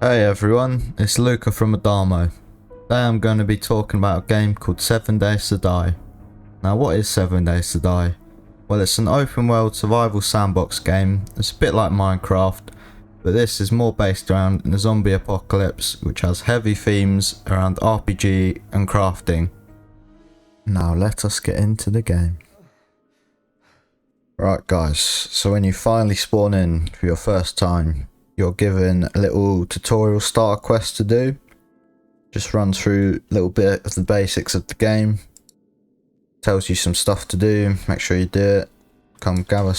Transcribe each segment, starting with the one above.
Hey everyone, it's Luca from Adamo. Today I'm going to be talking about a game called 7 Days to Die. Now what is 7 Days to Die? Well, it's an open world survival sandbox game. It's a bit like Minecraft, but this is more based around the zombie apocalypse, which has heavy themes around RPG and crafting. Now let us get into the game. Right guys, so when you finally spawn in for your first time, you're given a little tutorial starter quest to do. Just run through a little bit of the basics of the game. Tells you some stuff to do, make sure you do it. Come gather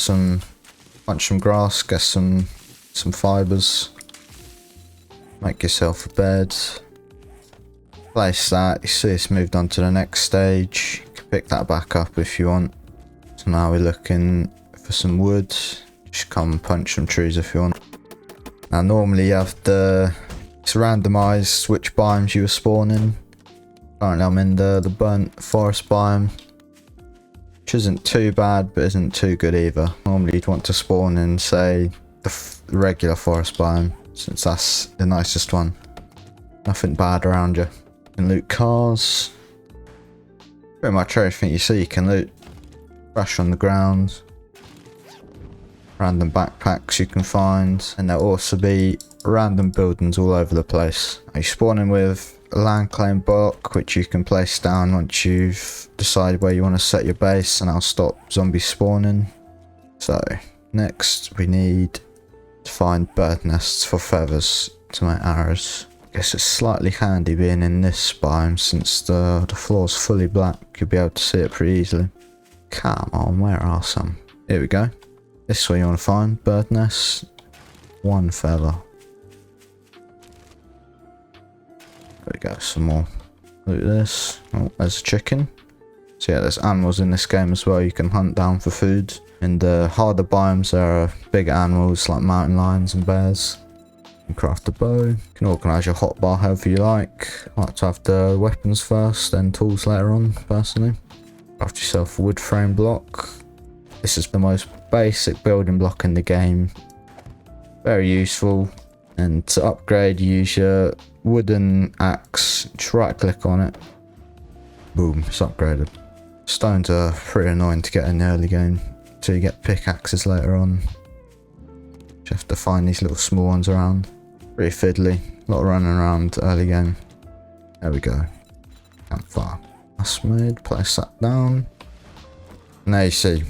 punch some grass, get some fibres. Make yourself a bed. Place that, you see it's moved on to the next stage. You can pick that back up if you want. So now we're looking for some wood. Just come punch some trees if you want. Now normally you have it's randomised which biomes you are spawning. Currently I'm in the burnt forest biome, which isn't too bad but isn't too good either. Normally you'd want to spawn in, say, the regular forest biome, since that's the nicest one. Nothing bad around you. You can loot cars. Pretty much everything you see you can loot. Trash on the ground. Random backpacks you can find, and there'll also be random buildings all over the place. You spawn in with a land claim block which you can place down once you've decided where you want to set your base, and that'll stop zombies spawning. So next we need to find bird nests for feathers to make arrows. I guess it's slightly handy being in this biome since the floor's fully black. You'll be able to see it pretty easily. Come on, where are some? Here we go. This is where you want to find bird nests. 1 feather. There we go, some more. Loot this. Oh, there's a chicken. So yeah, there's animals in this game as well you can hunt down for food. In the harder biomes there are bigger animals like mountain lions and bears. You can craft a bow. You can organise your hotbar however you like. I like to have the weapons first, then tools later on, personally. Craft yourself a wood frame block. This is the most basic building block in the game. Very useful. And to upgrade, you use your wooden axe. Just right click on it. Boom, it's upgraded. Stones are pretty annoying to get in the early game, so you get pickaxes later on. You have to find these little small ones around. Pretty fiddly. A lot of running around early game. There we go. Campfire. That's made. Place that down. Now you see.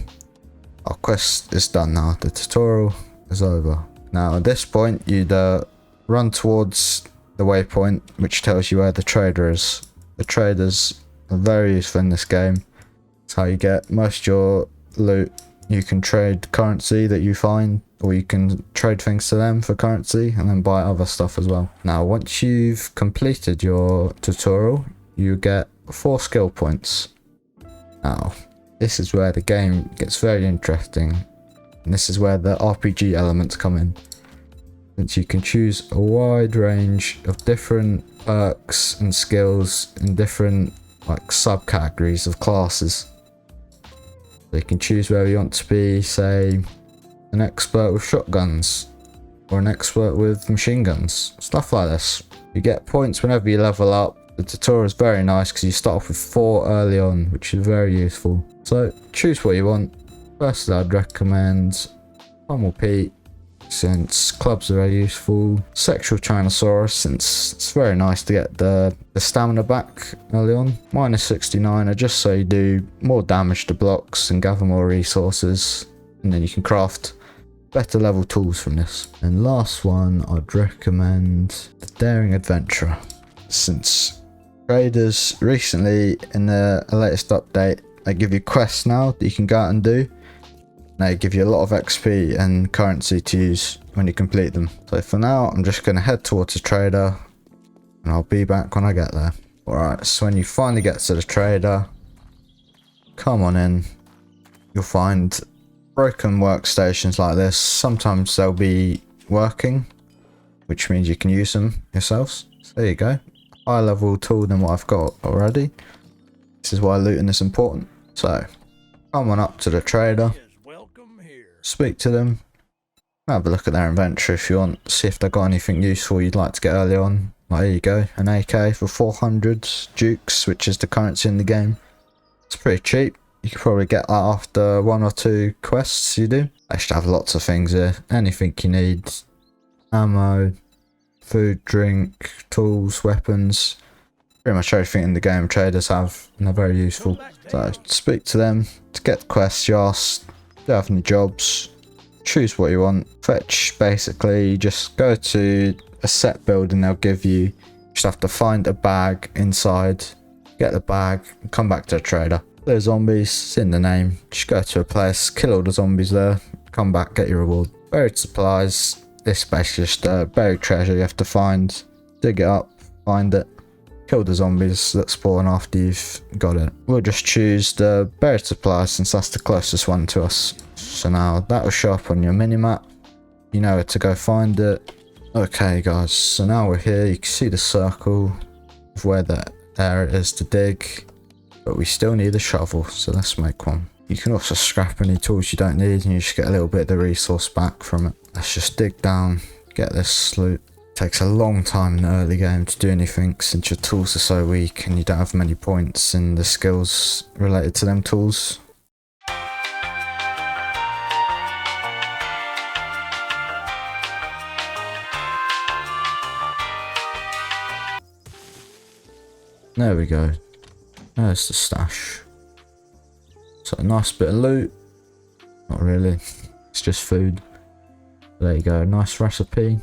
Our quest is done now, the tutorial is over. Now at this point you'd run towards the waypoint which tells you where the trader is. The traders are very useful in this game. It's how you get most of your loot. You can trade currency that you find, or you can trade things to them for currency and then buy other stuff as well. Now once you've completed your tutorial you get 4 skill points. Now this is where the game gets very interesting, and this is where the RPG elements come in, since you can choose a wide range of different perks and skills in different subcategories of classes. So you can choose whether you want to be, say, an expert with shotguns or an expert with machine guns, stuff like this. You get points whenever you level up. The tutorial is very nice because you start off with 4 early on, which is very useful. So choose what you want. Firstly, I'd recommend Pummel Pete, since clubs are very useful. Sexual Tyrannosaurus, since it's very nice to get the stamina back early on. Minus 69er, just so you do more damage to blocks and gather more resources, and then you can craft better level tools from this. And last one, I'd recommend the Daring Adventurer, since traders recently in the latest update, they give you quests now that you can go out and do. They give you a lot of XP and currency to use when you complete them. So for now I'm just going to head towards the trader and I'll be back when I get there. Alright, so when you finally get to the trader, come on in. You'll find broken workstations like this. Sometimes they'll be working, which means you can use them yourselves. So there you go. Higher level tool than what I've got already. This is why looting is important. So come on up to the trader, speak to them, Have a look at their inventory if you want, see if they've got anything useful you'd like to get early on. Like, here you go, an AK for 400 Dukes, which is the currency in the game. It's pretty cheap. You could probably get that after 1 or 2 quests you do. I should have lots of things here. Anything you need. Ammo, food, drink, tools, weapons. Pretty much everything in the game traders have, and they're very useful. So speak to them. To get the quests you ask, do you have any jobs? Choose what you want. Fetch, basically, you just go to a set building they'll give you. You just have to find a bag inside, get the bag, and come back to the trader. There's zombies, it's in the name. Just go to a place, kill all the zombies there, come back, get your reward. Buried supplies, this is basically just a buried treasure you have to find. Dig it up, find it, kill the zombies that spawn after you've got it. We'll just choose the buried supplies since that's the closest one to us. So now that will show up on your minimap. You know where to go find it. Okay guys, so now we're here. You can see the circle of where the area is to dig. But we still need a shovel, so let's make one. You can also scrap any tools you don't need and you just get a little bit of the resource back from it. Let's just dig down, get this loot. It takes a long time in the early game to do anything since your tools are so weak and you don't have many points in the skills related to them tools. There we go. There's the stash. So a nice bit of loot. Not really. It's just food. There you go. Nice recipe.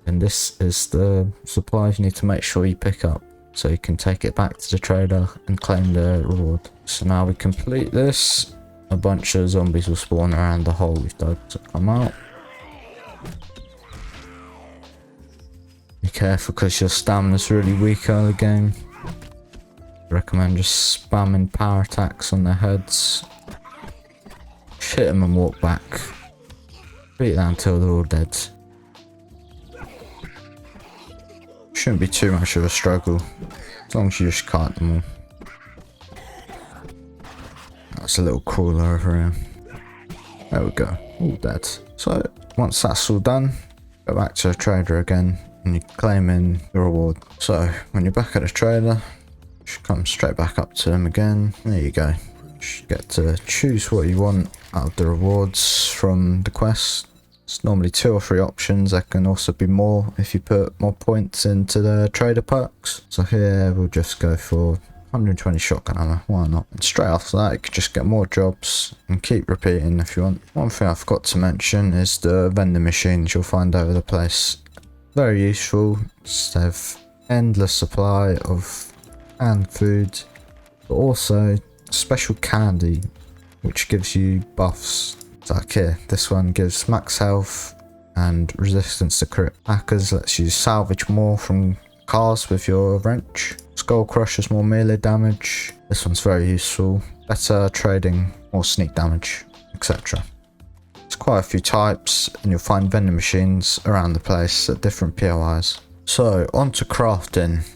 And this is the supplies you need to make sure you pick up. So you can take it back to the trader and claim the reward. So now we complete this. A bunch of zombies will spawn around the hole we've dug to come out. Be careful because your stamina's really weak early game. Recommend just spamming power attacks on their heads. Hit them and walk back. Beat them until they're all dead. Shouldn't be too much of a struggle, as long as you just kite them all. That's a little crawler over here. There we go, all dead. So once that's all done, go back to the trader again and you claim in the reward. So when you're back at the trader, come straight back up to them again. There you go. You get to choose what you want out of the rewards from the quest. It's normally 2 or 3 options. There can also be more if you put more points into the trader perks. So here we'll just go for 120 shotgun ammo. Why not? And straight after that you can just get more jobs and keep repeating if you want. One thing I forgot to mention is the vending machines you'll find over the place. Very useful. Just have endless supply of and food, but also special candy which gives you buffs. So like here, this one gives max health and resistance to crit. Hackers lets you salvage more from cars with your wrench. Skull crushers more melee damage. This one's very useful. Better trading, more sneak damage, etc. There's quite a few types and you'll find vending machines around the place at different POIs. So on to crafting.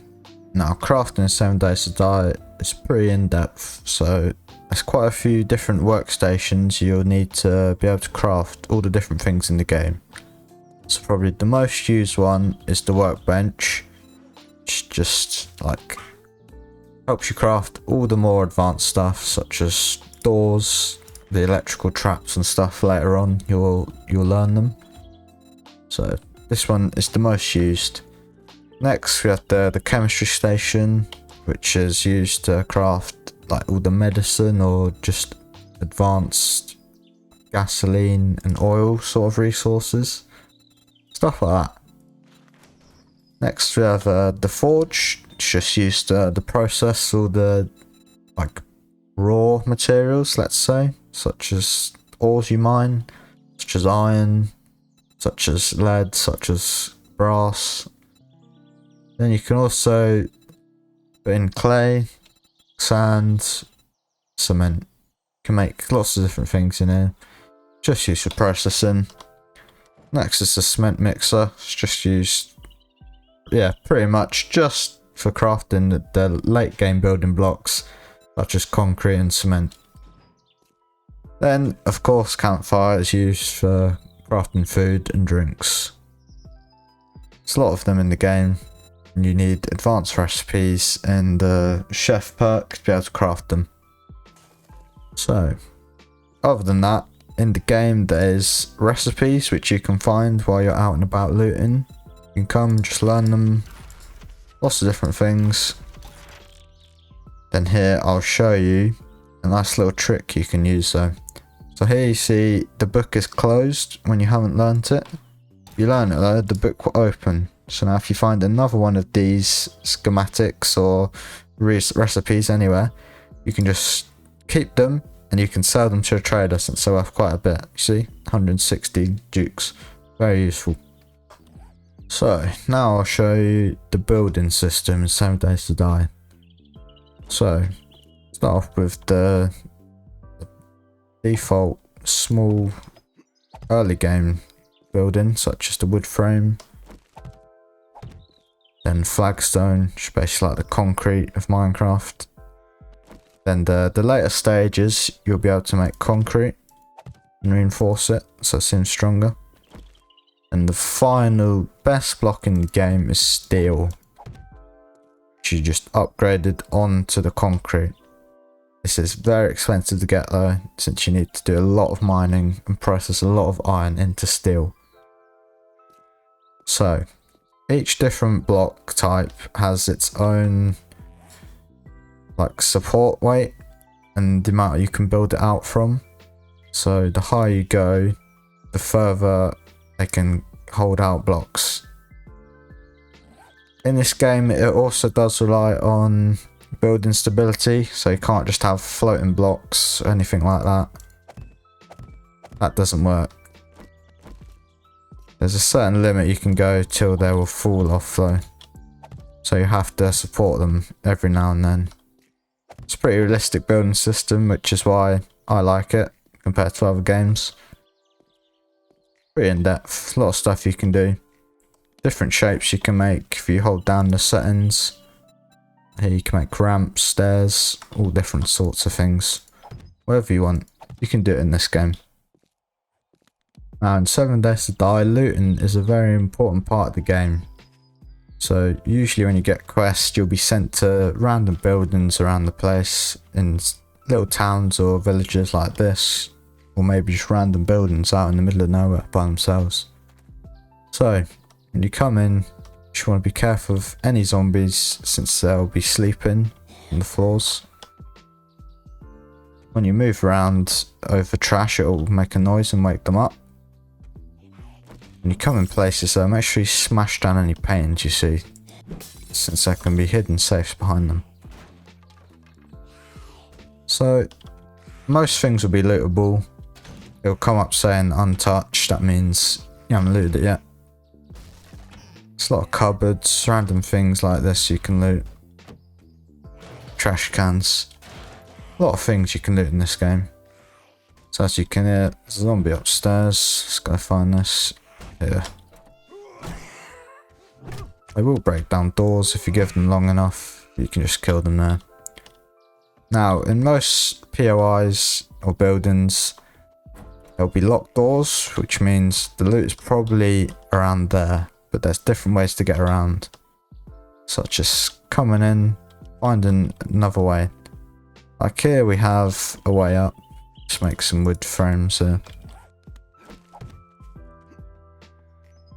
Now crafting in 7 Days to Die is pretty in-depth, so there's quite a few different workstations you'll need to be able to craft all the different things in the game. So probably the most used one is the workbench, which just like helps you craft all the more advanced stuff such as doors, the electrical traps and stuff. Later on you'll learn them. So this one is the most used. Next we have the chemistry station, which is used to craft like all the medicine or just advanced gasoline and oil sort of resources, stuff like that. Next we have the forge, it's just used to process all the like raw materials, let's say, such as ores you mine, such as iron, such as lead, such as brass. Then you can also put in clay, sand, cement. You can make lots of different things in here. Just used for processing. Next is the cement mixer. It's just used, yeah, pretty much just for crafting the late game building blocks, such as concrete and cement. Then, of course, campfire is used for crafting food and drinks. There's a lot of them in the game, and you need advanced recipes and the chef perk to be able to craft them. So, other than that, in the game there's recipes which you can find while you're out and about looting. You can come, just learn them, lots of different things. Then here I'll show you a nice little trick you can use though. So here you see the book is closed when you haven't learnt it. If you learn it though, the book will open. So now if you find another one of these schematics or recipes anywhere, you can just keep them and you can sell them to a trader since they're worth quite a bit. You see, 160 dukes, very useful. So now I'll show you the building system in 7 Days to Die. So start off with the default small early game building, such as the wood frame, then flagstone, which is basically like the concrete of Minecraft. Then the later stages, you'll be able to make concrete and reinforce it so it seems stronger. And the final best block in the game is steel, which you just upgraded onto the concrete. This is very expensive to get though, since you need to do a lot of mining and process a lot of iron into steel. So, each different block type has its own like support weight and the amount you can build it out from. So the higher you go, the further they can hold out blocks. In this game it also does rely on building stability, so you can't just have floating blocks or anything like that. That doesn't work. There's a certain limit you can go till they will fall off though, so you have to support them every now and then. It's a pretty realistic building system, which is why I like it compared to other games. Pretty in depth, a lot of stuff you can do. Different shapes you can make if you hold down the settings. Here you can make ramps, stairs, all different sorts of things. Whatever you want, you can do it in this game. Now in 7 Days to Die, looting is a very important part of the game. So usually when you get quests, you'll be sent to random buildings around the place in little towns or villages like this, or maybe just random buildings out in the middle of nowhere by themselves. So when you come in, you just want to be careful of any zombies since they'll be sleeping on the floors. When you move around over trash, it'll make a noise and wake them up. When you come in places though, make sure you smash down any paintings you see, since there can be hidden safes behind them. So most things will be lootable. It'll come up saying untouched, that means you haven't looted it yet. There's a lot of cupboards, random things like this you can loot. Trash cans. A lot of things you can loot in this game. So as you can hear, there's a zombie upstairs. Let's go find this. Here. They will break down doors if you give them long enough. You can just kill them there. Now, in most POIs or buildings, there'll be locked doors, which means the loot is probably around there. But there's different ways to get around, such as coming in, finding another way. Like here we have a way up. Just make some wood frames here.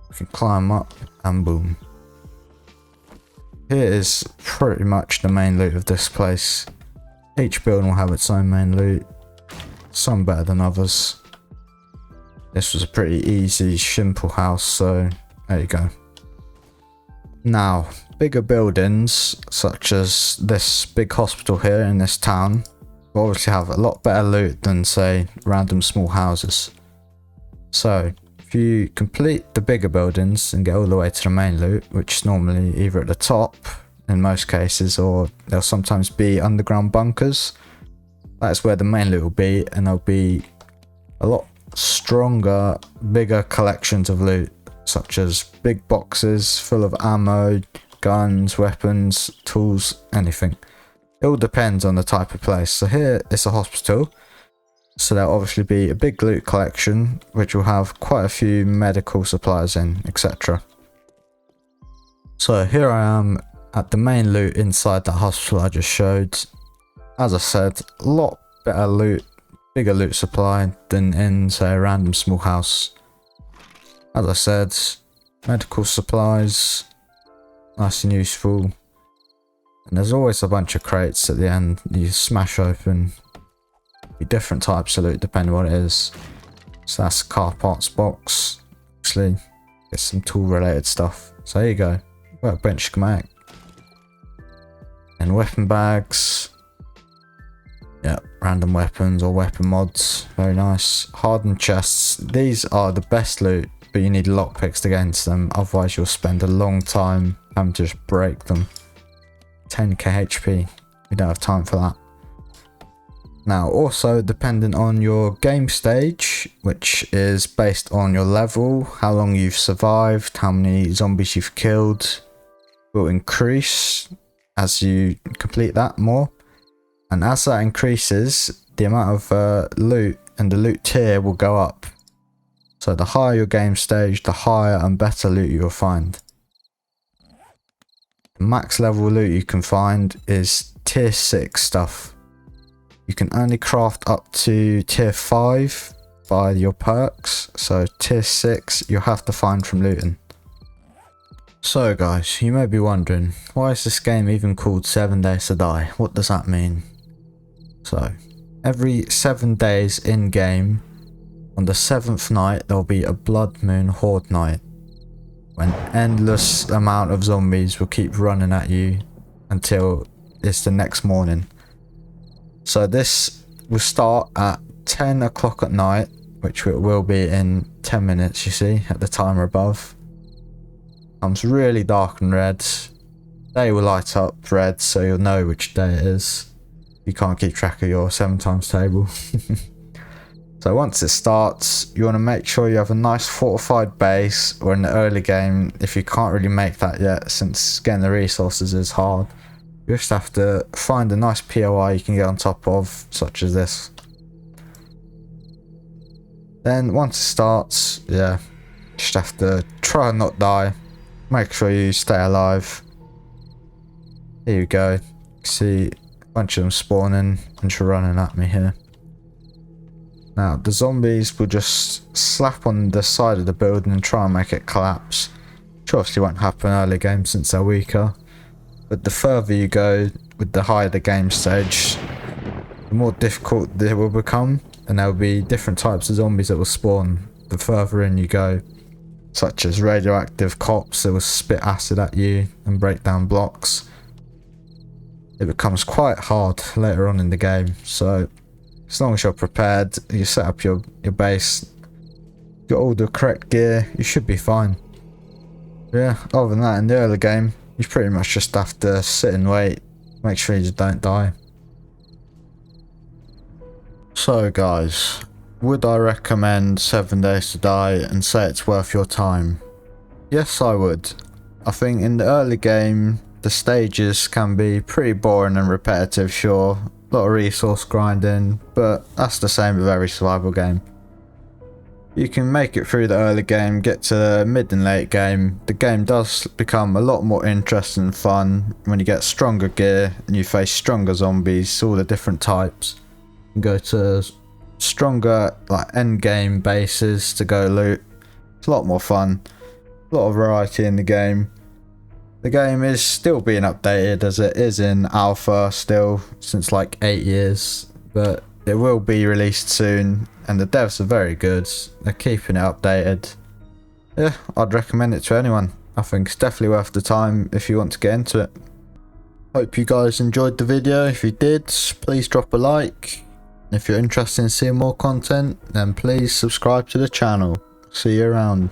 We can climb up and boom. Here is pretty much the main loot of this place. Each building will have its own main loot, some better than others. This was a pretty easy, simple house, so there you go. Now, bigger buildings, such as this big hospital here in this town, will obviously have a lot better loot than, say, random small houses. So, if you complete the bigger buildings and get all the way to the main loot, which is normally either at the top in most cases, or there'll sometimes be underground bunkers, that's where the main loot will be, and there'll be a lot stronger, bigger collections of loot, such as big boxes full of ammo, guns, weapons, tools, anything. It all depends on the type of place. So here it's a hospital, So there'll obviously be a big loot collection, which will have quite a few medical supplies in, etc. So here I am at the main loot inside that hospital I just showed. As I said, a lot better loot, bigger loot supply than in, say, a random small house. As I said, medical supplies, nice and useful. And there's always a bunch of crates at the end you smash open. Be different types of loot depending on what it is. So that's a car parts box. Actually, get some tool related stuff. So there you go. Workbench schematic. And weapon bags. Yeah, random weapons or weapon mods. Very nice. Hardened chests. These are the best loot, but you need lockpicks to get into them. Otherwise you'll spend a long time having to just break them. 10k HP. We don't have time for that. Now, also dependent on your game stage, which is based on your level, how long you've survived, how many zombies you've killed, will increase as you complete that more. And as that increases, the amount of loot and the loot tier will go up. So the higher your game stage, the higher and better loot you'll find. The max level loot you can find is tier 6 stuff. You can only craft up to tier 5 by your perks, so tier 6 you'll have to find from looting. So guys, you may be wondering, why is this game even called 7 Days to Die? What does that mean? So, every 7 days in game, on the 7th night there'll be a blood moon horde night, when endless amount of zombies will keep running at you until it's the next morning. So this will start at 10 o'clock at night, which it will be in 10 minutes, you see, at the timer above. Comes really dark and red. Day will light up red, so you'll know which day it is. You can't keep track of your 7 times table. So once it starts, you want to make sure you have a nice fortified base, or in the early game, if you can't really make that yet, since getting the resources is hard. You just have to find a nice POI you can get on top of, such as this. Then once it starts, yeah, just have to try and not die. Make sure you stay alive. Here you go. See a bunch of them spawning and just running at me here. Now the zombies will just slap on the side of the building and try and make it collapse. Which obviously won't happen early game since they're weaker. But the further you go with the higher the game stage, the more difficult they will become, and there will be different types of zombies that will spawn the further in you go, such as radioactive cops that will spit acid at you and break down blocks. It becomes quite hard later on in the game, so as long as you're prepared, you set up your base, got all the correct gear, you should be fine. Yeah, other than that, in the early game, you pretty much just have to sit and wait, make sure you just don't die. So guys, would I recommend 7 Days to Die and say it's worth your time? Yes, I would. I think in the early game, the stages can be pretty boring and repetitive, sure. A lot of resource grinding, but that's the same with every survival game. You can make it through the early game, get to the mid and late game. The game does become a lot more interesting and fun when you get stronger gear and you face stronger zombies, all the different types. You can go to stronger like end game bases to go loot. It's a lot more fun, a lot of variety in the game. The game is still being updated as it is in alpha still since like 8 years, but it will be released soon and the devs are very good. They're keeping it updated. Yeah, I'd recommend it to anyone. I think it's definitely worth the time if you want to get into it. Hope you guys enjoyed the video. If you did, please drop a like. If you're interested in seeing more content, then please subscribe to the channel. See you around.